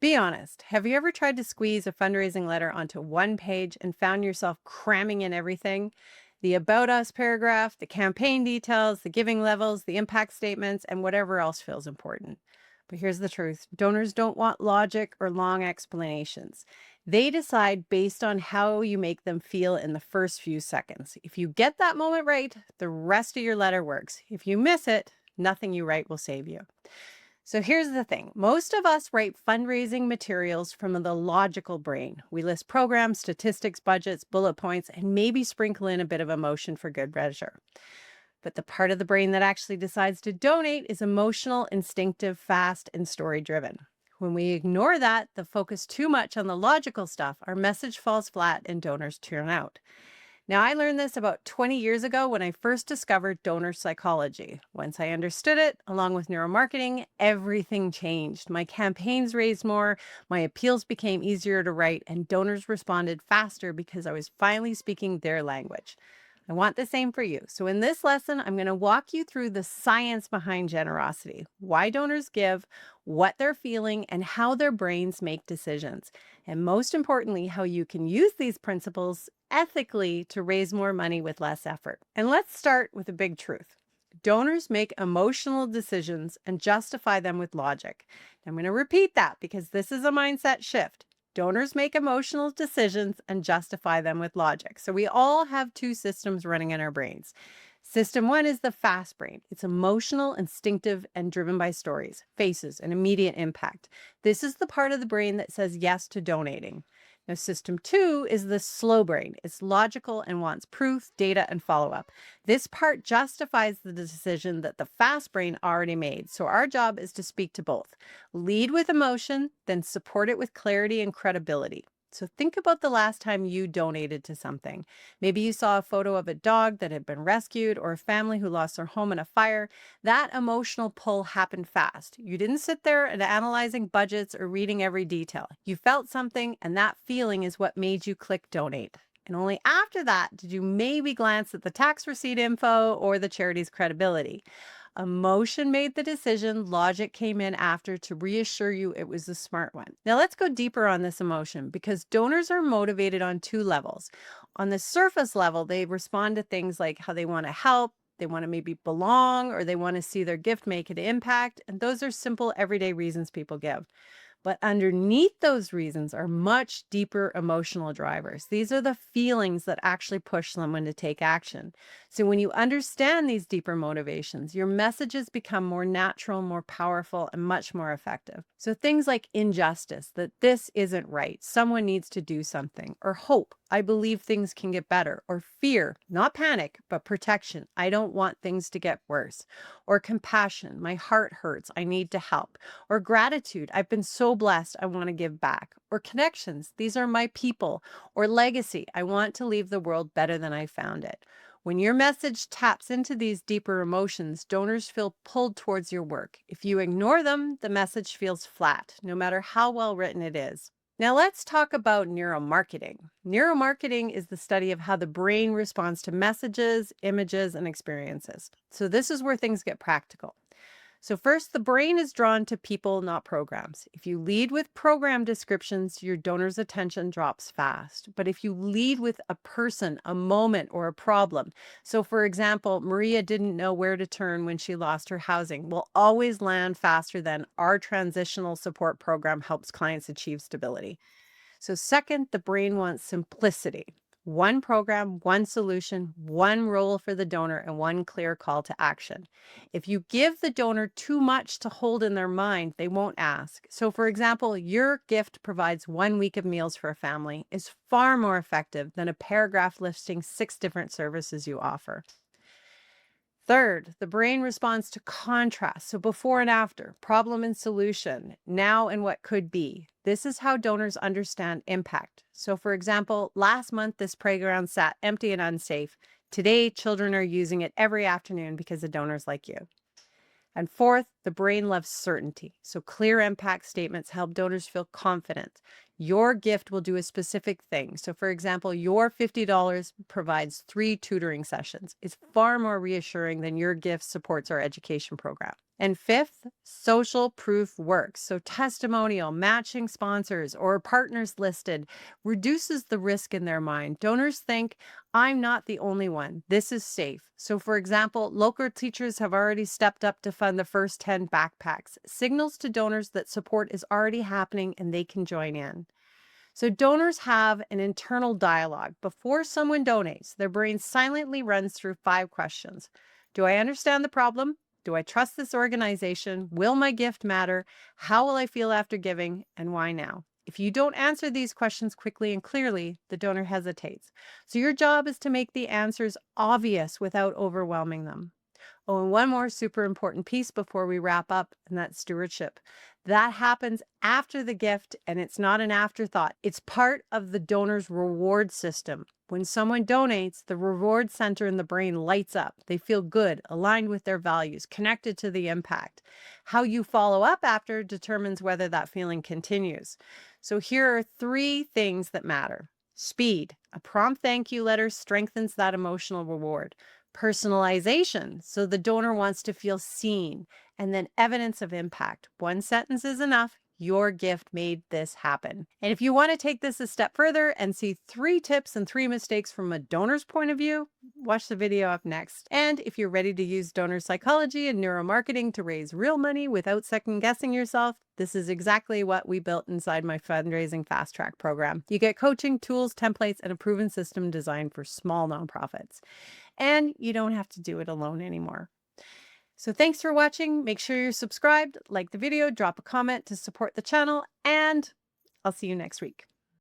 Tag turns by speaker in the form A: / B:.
A: Be honest. Have you ever tried to squeeze a fundraising letter onto one page and found yourself cramming in everything? The About Us paragraph, the campaign details, the giving levels, the impact statements, and whatever else feels important. But here's the truth: donors don't want logic or long explanations. They decide based on how you make them feel in the first few seconds. If you get that moment right, the rest of your letter works. If you miss it, nothing you write will save you. So here's the thing: most of us write fundraising materials from the logical brain. We list programs, statistics, budgets, bullet points, and maybe sprinkle in a bit of emotion for good measure. But the part of the brain that actually decides to donate is emotional, instinctive, fast, and story driven. When we ignore that, the focus too much on the logical stuff, our message falls flat and donors tune out. Now, I learned this about 20 years ago when I first discovered donor psychology. Once I understood it, along with neuromarketing, everything changed. My campaigns raised more, my appeals became easier to write, and donors responded faster because I was finally speaking their language. I want the same for you. So, in this lesson, I'm going to walk you through the science behind generosity, why donors give, what they're feeling, and how their brains make decisions. And most importantly, how you can use these principles ethically to raise more money with less effort. And let's start with a big truth: donors make emotional decisions and justify them with logic. I'm going to repeat that because this is a mindset shift. Donors make emotional decisions and justify them with logic. So we all have two systems running in our brains. System one is the fast brain. It's emotional, instinctive, and driven by stories, faces, and immediate impact. This is the part of the brain that says yes to donating. Now, system two is the slow brain. It's logical and wants proof, data, and follow up. This part justifies the decision that the fast brain already made. So, our job is to speak to both. Lead with emotion, then support it with clarity and credibility. So think about the last time you donated to something. Maybe you saw a photo of a dog that had been rescued or a family who lost their home in a fire. That emotional pull happened fast. You didn't sit there and analyzing budgets or reading every detail. You felt something, and that feeling is what made you click donate. And only after that did you maybe glance at the tax receipt info or the charity's credibility. Emotion made the decision, logic came in after to reassure you it was the smart one. Now let's go deeper on this emotion because donors are motivated on two levels. On the surface level, they respond to things like how they want to help, they want to maybe belong, or they want to see their gift make an impact. And those are simple, everyday reasons people give. But underneath those reasons are much deeper emotional drivers. These are the feelings that actually push someone to take action. So when you understand these deeper motivations, your messages become more natural, more powerful, and much more effective. So things like injustice, that this isn't right, someone needs to do something, or hope, I believe things can get better, or fear, not panic, but protection, I don't want things to get worse, or compassion, my heart hurts, I need to help, or gratitude, I've been so blessed, I want to give back, or connections, these are my people, or legacy, I want to leave the world better than I found it. When your message taps into these deeper emotions, donors feel pulled towards your work. If you ignore them, the message feels flat, no matter how well written it is. Now let's talk about neuromarketing. Neuromarketing is the study of how the brain responds to messages, images, and experiences. So this is where things get practical. So first, the brain is drawn to people, not programs. If you lead with program descriptions, your donor's attention drops fast. But if you lead with a person, a moment, or a problem, so for example, Maria didn't know where to turn when she lost her housing, will always land faster than our transitional support program helps clients achieve stability. So second, the brain wants simplicity. One program, one solution, one role for the donor, and one clear call to action. If you give the donor too much to hold in their mind, they won't ask. So for example, your gift provides 1 week of meals for a family is far more effective than a paragraph listing 6 different services you offer. Third, the brain responds to contrast. So before and after, problem and solution, now and what could be. This is how donors understand impact. So for example, last month, this playground sat empty and unsafe. Today, children are using it every afternoon because of donors like you. And fourth, The brain loves certainty, so clear impact statements help donors feel confident. Your gift will do a specific thing. So, for example, your $50 provides 3 tutoring sessions. It's far more reassuring than your gift supports our education program. And fifth, social proof works. So, testimonial, matching sponsors, or partners listed reduces the risk in their mind. Donors think, I'm not the only one. This is safe. So, for example, local teachers have already stepped up to fund the first 10 backpacks, signals to donors that support is already happening and they can join in. So, donors have an internal dialogue. Before someone donates, their brain silently runs through 5 questions. Do I understand the problem? Do I trust this organization? Will my gift matter? How will I feel after giving? And why now? If you don't answer these questions quickly and clearly, the donor hesitates. So, your job is to make the answers obvious without overwhelming them. Oh, and one more super important piece before we wrap up, and that's stewardship. That happens after the gift, and it's not an afterthought. It's part of the donor's reward system. When someone donates, the reward center in the brain lights up. They feel good, aligned with their values, connected to the impact. How you follow up after determines whether that feeling continues. So here are 3 things that matter. Speed. A prompt thank you letter strengthens that emotional reward. Personalization, so the donor wants to feel seen, and then evidence of impact. 1 sentence is enough. Your gift made this happen. And if you want to take this a step further and see 3 tips and 3 mistakes from a donor's point of view, watch the video up next. And if you're ready to use donor psychology and neuromarketing to raise real money without second guessing yourself, this is exactly what we built inside my fundraising fast track program. You get coaching, tools, templates, and a proven system designed for small nonprofits. And you don't have to do it alone anymore. So thanks for watching. Make sure you're subscribed, like the video, drop a comment to support the channel, and I'll see you next week.